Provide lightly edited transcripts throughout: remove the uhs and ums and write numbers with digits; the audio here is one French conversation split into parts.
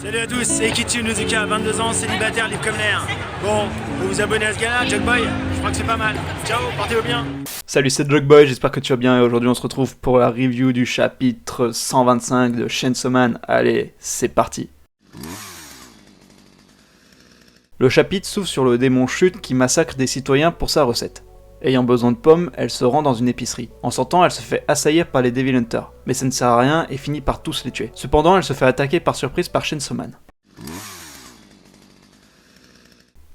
Salut à tous, c'est Ikitu Nozuka, 22 ans, célibataire, libre comme l'air. Bon, vous vous abonnez à ce gars-là, Jugboy? Je crois que c'est pas mal. Ciao, portez-vous bien. Salut, c'est Jugboy, j'espère que tu vas bien et aujourd'hui on se retrouve pour la review du chapitre 125 de Chainsaw Man. Allez, c'est parti. Le chapitre s'ouvre sur le démon Chute qui massacre des citoyens pour sa recette. Ayant besoin de pommes, elle se rend dans une épicerie. En sortant, elle se fait assaillir par les Devil Hunters, mais ça ne sert à rien et finit par tous les tuer. Cependant, elle se fait attaquer par surprise par Chainsaw Man.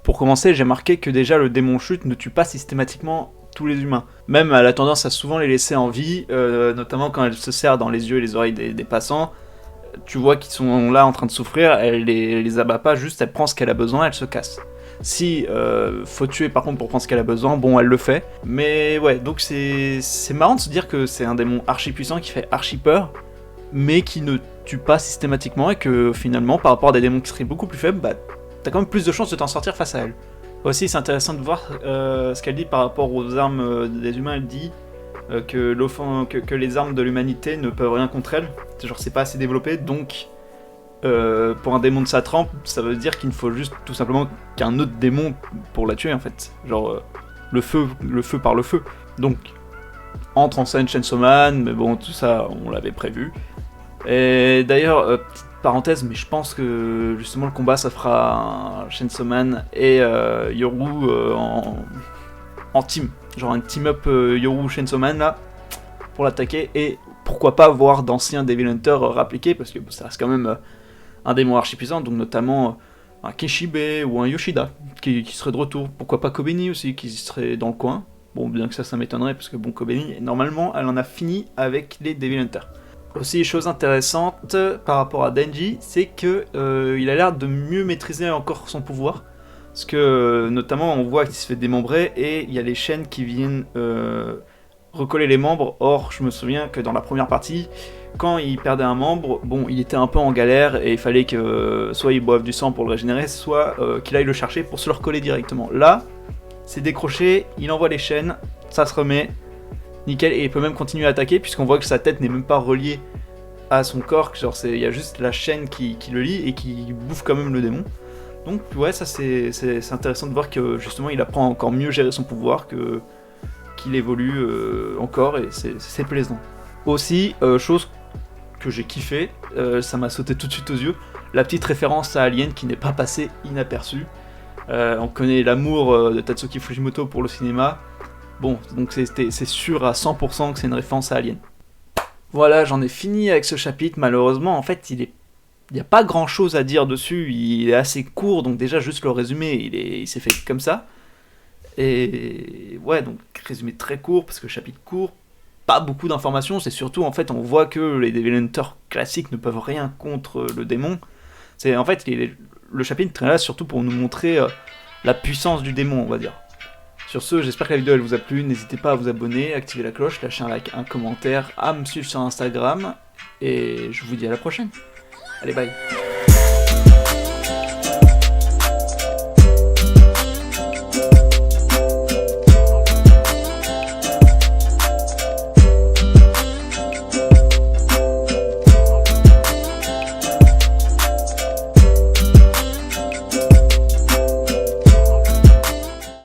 Pour commencer, j'ai marqué que déjà le démon Chute ne tue pas systématiquement tous les humains. Même elle a tendance à souvent les laisser en vie, notamment quand elle se serre dans les yeux et les oreilles des passants. Tu vois qu'ils sont là en train de souffrir, elle les abat pas, juste elle prend ce qu'elle a besoin, elle se casse. Si faut tuer par contre pour prendre ce qu'elle a besoin, bon elle le fait. Mais ouais, donc c'est marrant de se dire que c'est un démon archi puissant qui fait archi peur, mais qui ne tue pas systématiquement et que finalement par rapport à des démons qui seraient beaucoup plus faibles, bah t'as quand même plus de chances de t'en sortir face à elle. Aussi c'est intéressant de voir ce qu'elle dit par rapport aux armes des humains. Elle dit que les armes de l'humanité ne peuvent rien contre elle, genre c'est pas assez développé, donc pour un démon de sa trempe, ça veut dire qu'il ne faut juste tout simplement qu'un autre démon pour la tuer en fait, genre le feu par le feu. Donc entre en scène Chainsaw Man, mais bon tout ça on l'avait prévu. Et d'ailleurs, petite parenthèse, mais je pense que justement le combat ça fera Chainsaw Man et Yoru en team, genre un team up Yoru Chainsaw Man là pour l'attaquer, et pourquoi pas voir d'anciens Devil Hunters réappliquer parce que ça reste quand même un démon archi puissant, donc notamment un Kishibe ou un Yoshida qui serait de retour. Pourquoi pas Kobeni aussi qui serait dans le coin. Bon, bien que ça m'étonnerait parce que bon, Kobeni normalement elle en a fini avec les Devil Hunters. Aussi, chose intéressante par rapport à Denji, c'est que il a l'air de mieux maîtriser encore son pouvoir. Parce que notamment on voit qu'il se fait démembrer et il y a les chaînes qui viennent recoller les membres. Or, je me souviens que dans la première partie, quand il perdait un membre, bon, il était un peu en galère et il fallait que soit il boive du sang pour le régénérer, soit qu'il aille le chercher pour se le recoller directement. Là, c'est décroché, il envoie les chaînes, ça se remet, nickel, et il peut même continuer à attaquer puisqu'on voit que sa tête n'est même pas reliée à son corps, genre il y a juste la chaîne qui le lie et qui bouffe quand même le démon. Donc ouais, ça c'est intéressant de voir que justement il apprend à encore mieux gérer son pouvoir, qu'il évolue encore, et c'est plaisant. Aussi, chose que j'ai kiffé, ça m'a sauté tout de suite aux yeux, la petite référence à Alien qui n'est pas passée inaperçue. On connaît l'amour de Tatsuki Fujimoto pour le cinéma, bon, donc c'est sûr à 100% que c'est une référence à Alien. Voilà, j'en ai fini avec ce chapitre. Malheureusement, en fait, il n'y a pas grand chose à dire dessus, il est assez court, donc déjà juste le résumé, il s'est fait comme ça. Et ouais, donc résumé très court, parce que chapitre court, pas beaucoup d'informations, c'est surtout en fait on voit que les Devil Hunters classiques ne peuvent rien contre le démon. C'est en fait le chapitre est là surtout pour nous montrer la puissance du démon, on va dire. Sur ce, j'espère que la vidéo elle vous a plu, n'hésitez pas à vous abonner, activer la cloche, lâcher un like, un commentaire, à me suivre sur Instagram, et je vous dis à la prochaine. Allez, bye.